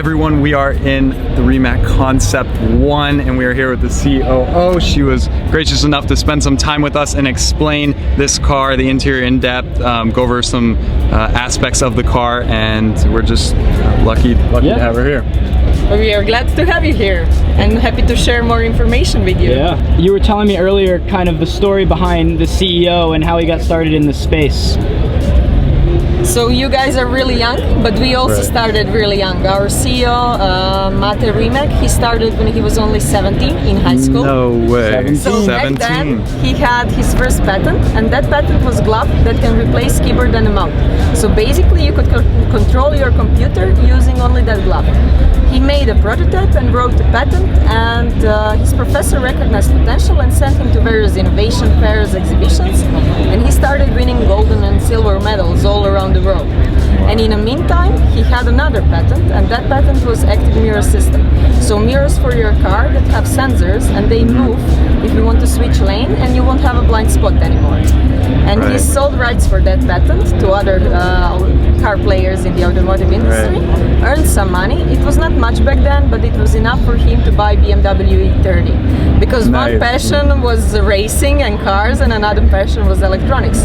everyone? We are in the Rimac Concept One and we are here with the COO. She was gracious enough to spend some time with us and explain this car, the interior in depth, go over some aspects of the car, and we're just lucky to have her here. We are glad to have you here and happy to share more information with you. Yeah. You were telling me earlier kind of the story behind the CEO and how he got started in this space. So you guys are really young, but we also started really young. Our CEO, Mate Rimac, he started when he was only 17 in high school. No way. So 17. back then, he had his first patent, and that patent was glove that can replace keyboard and a mouse. So basically you could control your computer using only that glove. He made a prototype and wrote the patent, and his professor recognized potential and sent him to various innovation fairs, exhibitions, and he started winning golden and silver medals all around the world. And in the meantime, he had another patent, and that patent was active mirror system. So mirrors for your car that have sensors and they move if you want to switch lane, and you won't have a blind spot anymore. And he sold rights for that patent to other car players in the automotive industry, earned some money. It was not much back then, but it was enough for him to buy BMW E30. Because one passion was racing and cars, and another passion was electronics.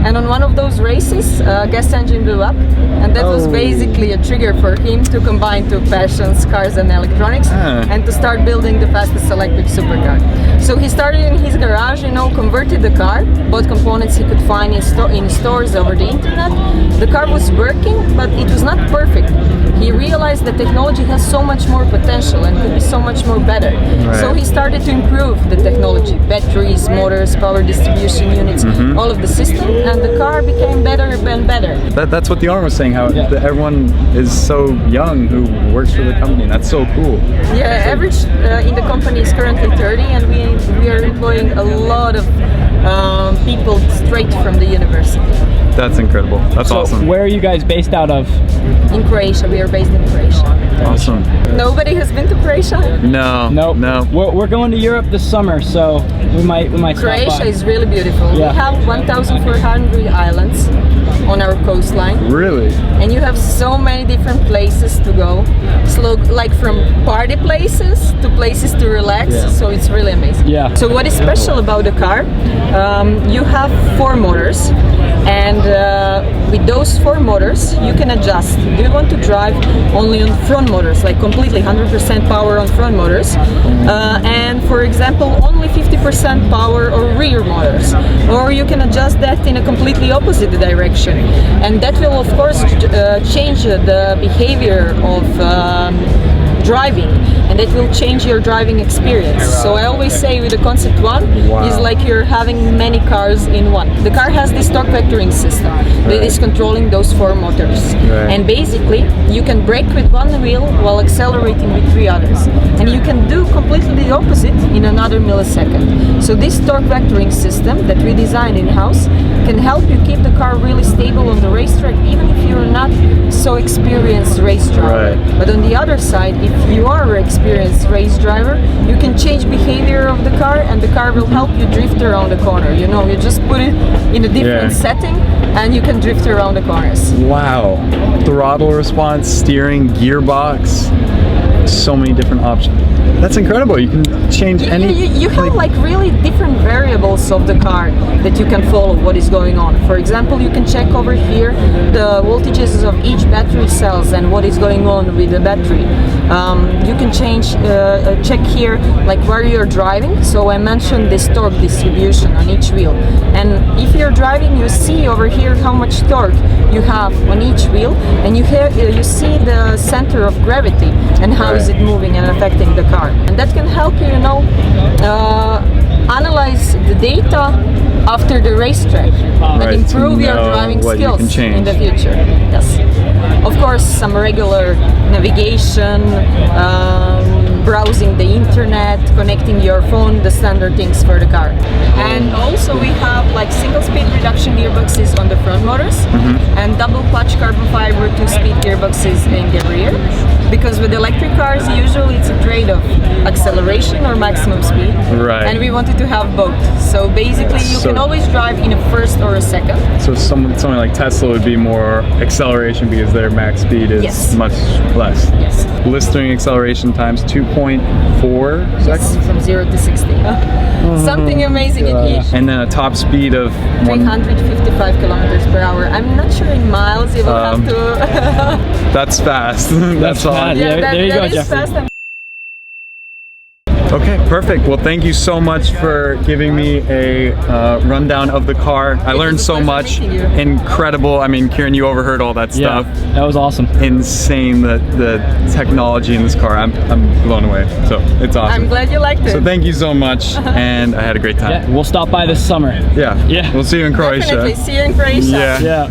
And on one of those races, gas engine blew up, and that was basically a trigger for him to combine two passions, cars and electronics, and to start building the fastest electric supercar. So he started in his garage, converted the car, bought components he could find in stores over the internet. The car was working, but it was not perfect. He realized that technology has so much more potential and could be so much more better. So he started to improve the technology, batteries, motors, power distribution units, all of the system, and the car became better and better. That's what the owner was saying, how everyone is so young who works for the company. That's so cool. Yeah, average in the company is currently 30, and we are employing a lot of people straight from the university. That's incredible. That's awesome. Where are you guys based out of? In Croatia. We are based in Croatia. Awesome. Nobody has been to Croatia? No. We're going to Europe this summer, so we might Croatia stop by. is really beautiful. We have 1,400 islands on our coastline. Really? And you have so many different places to go. So, like from party places to places to relax. So it's really amazing. Yeah. So what is special about the car? You have 4 motors, and with those 4 motors you can adjust. Do you want to drive only on front motors, like completely 100% power on front motors, and for example only 50% power or rear motors, or you can adjust that in a completely opposite direction, and that will of course change the behavior of driving, and it will change your driving experience. So I always say with the Concept One is like you're having many cars in one. The car has this torque vectoring system that is controlling those 4 motors, and basically you can brake with one wheel while accelerating with 3 others, and you can do completely the opposite in another millisecond. So this torque vectoring system that we designed in-house can help you keep the car really stable on the racetrack, even if you're not so experienced race driver. But on the other side, if you are an experienced race driver, you can change behavior of the car, and the car will help you drift around the corner. You just put it in a different setting and you can drift around the corners. Wow. Throttle response, steering, gearbox, so many different options. That's incredible. You can change any... You have like really different variables of the car that you can follow what is going on. For example, you can check over here the voltages of each battery cells and what is going on with the battery. You can check here like where you're driving. So I mentioned this torque distribution on each wheel. And if you're driving, you see over here how much torque you have on each wheel, and you see the center of gravity and how is it moving and affecting the car. And that can help you, analyze the data after the racetrack and improve your driving skills in the future. Yes. Of course, some regular navigation, browsing the internet, connecting your phone, the standard things for the car. And also we have like single speed reduction gearboxes on the front motors and double clutch carbon fiber 2-speed gearboxes in the rear. because with electric cars usually it's a trade of acceleration or maximum speed. Right. And we wanted to have both. So basically you can always drive in a first or a second. So something like Tesla would be more acceleration because their max speed is much less. Yes. Blistering acceleration times 2.4 seconds. From 0 to 60. Something amazing indeed. And then a top speed of 355 kilometers per hour. I'm not sure in miles, you will have to... That's fast. That's all. fast. Yeah, There you that go, is Jeffrey. fast and Okay, perfect. Well, thank you so much for giving me a rundown of the car. I learned was a so pleasure much. meeting you. Incredible. I mean, Kieran, you overheard all that Yeah, stuff. that was awesome. Insane, the technology in this car. I'm blown away. So it's awesome. I'm glad you liked it. So thank you so much, and I had a great time. Yeah, we'll stop by this summer. Yeah. Yeah. We'll see you in Croatia. Definitely. See you in Croatia. Yeah. Yeah.